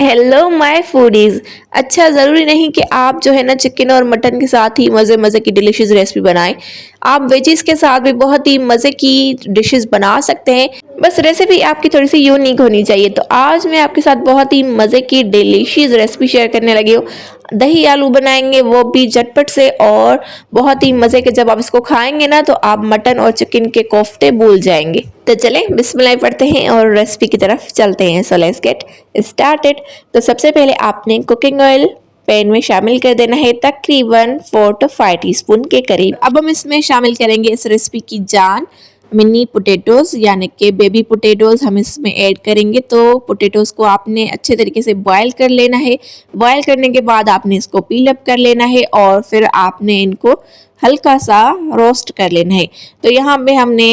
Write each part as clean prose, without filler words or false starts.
Hello my foodies. अच्छा, ज़रूरी नहीं कि आप जो है ना चिकन और मटन के साथ ही मज़े मज़े की डिलीशियस रेसिपी बनाएं। आप वेजीज के साथ भी बहुत ही मज़े की डिशेस बना सकते हैं। बस रेसिपी आपकी थोड़ी सी यूनिक होनी चाहिए। तो आज मैं आपके साथ बहुत ही मज़े की डिलीशियस रेसिपी शेयर करने लगी हूँ। दही आलू बनाएंगे, वो भी झटपट से और बहुत ही मज़े के। जब आप इसको खाएंगे ना तो आप मटन और चिकन के कोफ्ते भूल जाएंगे। तो चलें बिस्मिल्लाह पढ़ते हैं और रेसिपी की तरफ चलते हैं। So let's get started. तो सबसे पहले आपने कुकिंग ऑयल पैन में शामिल कर देना है, तकरीबन 4 to 5 टीस्पून के करीब। अब हम इसमें शामिल करेंगे इस रेसिपी की जान मिनी पोटैटोज यानी कि बेबी पोटैटोज हम इसमें ऐड करेंगे। तो पोटैटोज को आपने अच्छे तरीके से बॉयल कर लेना है। बॉयल करने के बाद आपने इसको पील अप कर लेना है और फिर आपने इनको हल्का सा रोस्ट कर लेना है। तो यहाँ पे हमने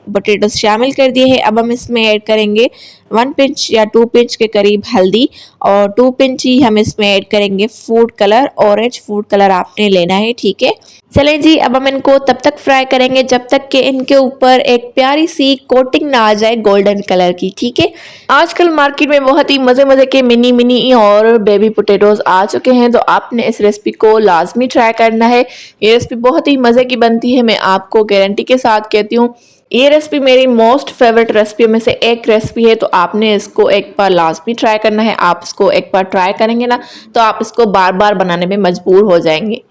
पोटैटोज शामिल कर दिए हैं। अब हम इसमें ऐड करेंगे 1 पिंच या 2 पिंच के करीब हल्दी और 2 पिंच ही हम इसमें ऐड करेंगे food colour. Orange food colour आपने लेना है, ठीक है। चलें जी, अब हम इनको तब तक फ्राई करेंगे जब तक कि इनके ऊपर एक प्यारी सी कोटिंग ना आ जाए गोल्डन कलर की, ठीक है। आजकल मार्केट में बहुत ही मजे मजे के मिनी मिनी और बेबी पोटैटोज आ चुके हैं, तो आपने इस रेसिपी को लाजमी ट्राई करना है। ये रेसिपी बहुत ही मजे की बनती है, मैं आपको गारंटी के साथ कहती हूँ। ये रेसिपी मेरी मोस्ट फेवरेट रेसिपी में से एक रेसिपी है, तो आपने इसको एक बार लाजमी ट्राई करना है। आप इसको एक बार ट्राई करेंगे ना तो आप इसको बार बार बनाने में मजबूर हो जाएंगे।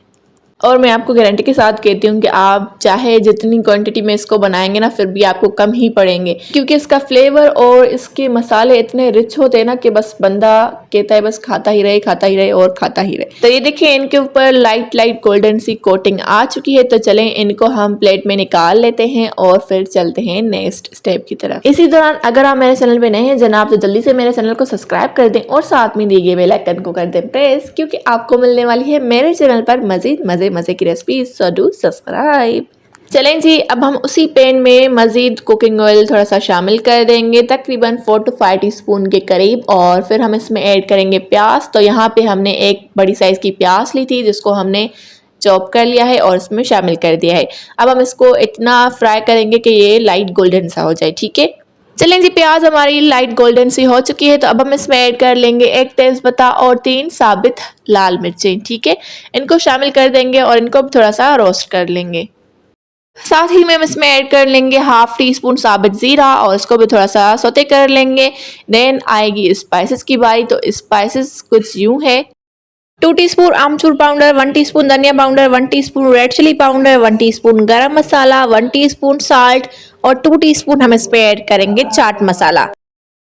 और मैं आपको गारंटी के साथ कहती हूँ कि आप चाहे जितनी क्वांटिटी में इसको बनाएंगे ना फिर भी आपको कम ही पड़ेंगे, क्योंकि इसका फ्लेवर और इसके मसाले इतने रिच होते हैं ना कि बस बंदा कहता है बस खाता ही रहे, खाता ही रहे और खाता ही रहे। तो ये देखिए इनके ऊपर लाइट लाइट गोल्डन सी कोटिंग आ चुकी है। तो चलें इनको हम प्लेट में निकाल लेते हैं और फिर चलते हैं नेक्स्ट स्टेप की तरफ। इसी दौरान अगर आप मेरे चैनल पे नए हैं जनाब तो जल्दी से मेरे चैनल को सब्सक्राइब कर दें और साथ में दिए गए बेल आइकन को कर दें प्रेस, क्योंकि आपको मिलने वाली है मेरे चैनल पर मजीद मजे की रेसिपी। So do subscribe. चलें जी, अब हम उसी पैन में मजीद कुकिंग ऑयल थोड़ा सा शामिल कर देंगे, तकरीबन 4 to 5 टीस्पून के करीब। और फिर हम इसमें ऐड करेंगे प्याज। तो यहाँ पे हमने एक बड़ी साइज की प्याज ली थी जिसको हमने चॉप कर लिया है और इसमें शामिल कर दिया है। अब हम इसको इतना फ्राई करेंगे कि ये लाइट गोल्डन सा हो जाए, ठीक है। चलें जी, प्याज हमारी लाइट गोल्डन सी हो चुकी है। तो अब हम इसमें ऐड कर लेंगे 1 तेजपत्ता और 3 साबित लाल मिर्चें, ठीक है। इनको शामिल कर देंगे और इनको थोड़ा सा रोस्ट कर लेंगे। साथ ही में हम इसमें ऐड कर लेंगे हाफ टी स्पून साबित जीरा और इसको भी थोड़ा सा सौते कर लेंगे। देन आएगी स्पाइसेस की बारी। तो स्पाइसेस कुछ यूं है: 2 टीस्पून आमचूर पाउडर, 1 टीस्पून धनिया powder, 1 teaspoon red chili powder, 1 teaspoon garam masala, 1 teaspoon salt और 2 टीस्पून हम इसमें ऐड करेंगे चाट मसाला।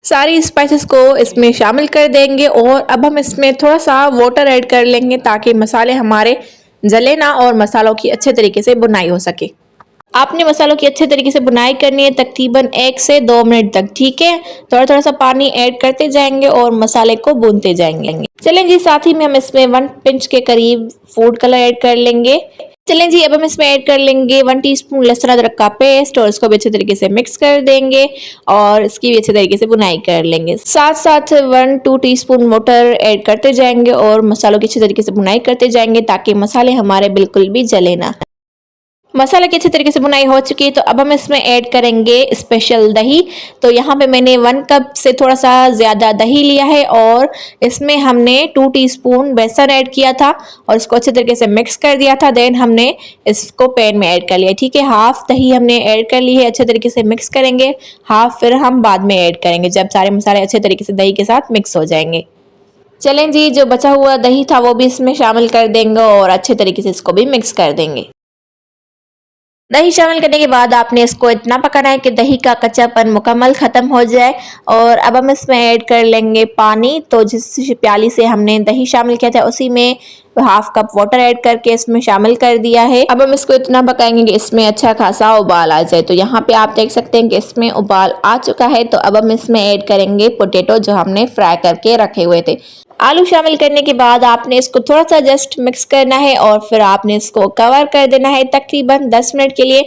सारी स्पाइसेस को इसमें शामिल कर देंगे और अब हम इसमें थोड़ा सा वाटर ऐड कर लेंगे ताकि मसाले हमारे जले ना और मसालों की अच्छे तरीके से बुनाई हो सके। आपने मसालों की अच्छे तरीके से बुनाई करनी है तकरीबन 1 से 2 मिनट तक, ठीक है। थोड़ा थोड़ा सा पानी ऐड करते जाएंगे और मसाले को भूनते जाएंगे। चलें जी, साथ ही में हम इसमें 1 पिंच के करीब फूड कलर ऐड कर लेंगे। चलें जी, अब हम इसमें ऐड कर लेंगे 1 टीस्पून लहसुन अदरक का पेस्ट और इसको भी अच्छे तरीके से मिक्स कर देंगे और इसकी भी अच्छे तरीके से बुनाई कर लेंगे। साथ साथ 1-2 टीस्पून मटर ऐड करते जाएंगे और मसालों की अच्छे तरीके से बुनाई करते जाएंगे ताकि मसाले हमारे बिल्कुल भी जले ना। मसाला की अच्छे तरीके से बुनाई हो चुकी है। तो अब हम इसमें ऐड करेंगे स्पेशल दही। तो यहाँ पे मैंने 1 कप से थोड़ा सा ज़्यादा दही लिया है और इसमें हमने 2 टीस्पून बेसन ऐड किया था और इसको अच्छे तरीके से मिक्स कर दिया था। देन हमने इसको पैन में ऐड कर लिया, ठीक है। हाफ दही हमने ऐड कर ली है, अच्छे तरीके से मिक्स करेंगे। हाफ फिर हम बाद में ऐड करेंगे जब सारे मसाले अच्छे तरीके से दही के साथ मिक्स हो जाएंगे। चलें जी, जो बचा हुआ दही था वो भी इसमें शामिल कर देंगे और अच्छे तरीके से इसको भी मिक्स कर देंगे। दही शामिल करने के बाद आपने इसको इतना पकाना है कि दही का कच्चापन मुकम्मल ख़त्म हो जाए। और अब हम इसमें ऐड कर लेंगे पानी। तो जिस प्याली से हमने दही शामिल किया था उसी में हाफ कप वाटर ऐड करके इसमें शामिल कर दिया है। अब हम इसको इतना पकाएंगे कि इसमें अच्छा खासा उबाल आ जाए। तो यहाँ पे आप देख सकते हैं कि इसमें उबाल आ चुका है। तो अब हम इसमें ऐड करेंगे पोटैटो जो हमने फ्राई करके रखे हुए थे। आलू शामिल करने के बाद आपने इसको थोड़ा सा जस्ट मिक्स करना है और फिर आपने इसको कवर कर देना है तकरीबन 10 मिनट के लिए,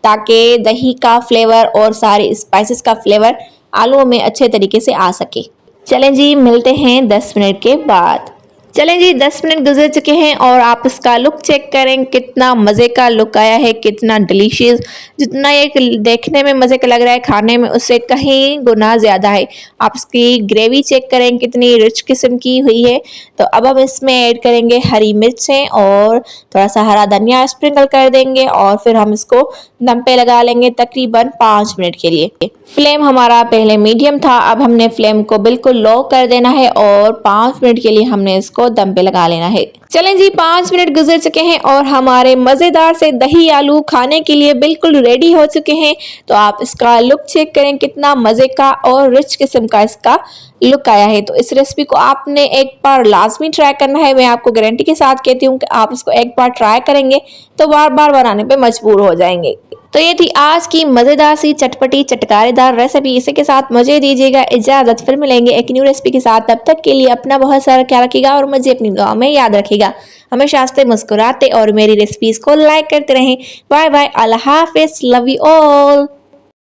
ताकि दही का फ्लेवर और सारे स्पाइसेस का फ्लेवर आलू में अच्छे तरीके से आ सके। चलें जी, मिलते हैं 10 मिनट के बाद। चलें जी, 10 मिनट गुजर चुके हैं और आप इसका लुक चेक करें, कितना मज़े का लुक आया है, कितना डिलीशियस। जितना ये देखने में मज़े का लग रहा है, खाने में उससे कहीं गुना ज़्यादा है। आप इसकी ग्रेवी चेक करें, कितनी रिच किस्म की हुई है। तो अब हम इसमें ऐड करेंगे हरी मिर्चें और थोड़ा सा हरा धनिया स्प्रिंकल कर देंगे और फिर हम इसको दम पे लगा लेंगे तकरीबन 5 मिनट के लिए। फ्लेम हमारा पहले मीडियम था, अब हमने फ्लेम को बिल्कुल लो कर देना है और 5 मिनट के लिए हमने इसको दम पे लगा लेना है। चलें जी, 5 मिनट गुजर चुके हैं और हमारे मज़ेदार से दही आलू खाने के लिए बिल्कुल रेडी हो चुके हैं। तो आप इसका लुक चेक करें, कितना मज़े का और रिच किस्म का इसका लुक आया है। तो इस रेसिपी को आपने एक बार लाजमी ट्राई करना है। मैं आपको गारंटी के साथ कहती हूँ कि आप इसको एक बार ट्राई करेंगे तो बार बार बनाने पे मजबूर हो जाएंगे। तो ये थी आज की मज़ेदार सी चटपटी चटकारेदार रेसिपी। इसी के साथ मुझे दीजिएगा इजाज़त, फिर मिलेंगे एक न्यू रेसिपी के साथ। तब तक के लिए अपना बहुत सारा ख्याल रखिएगा और मुझे अपनी दुआ में याद रखिएगा। हमेशा हंसते मुस्कुराते और मेरी रेसिपीज़ को लाइक करते रहें। बाय बाय, अल्लाह हाफिज़, लव यू ऑल।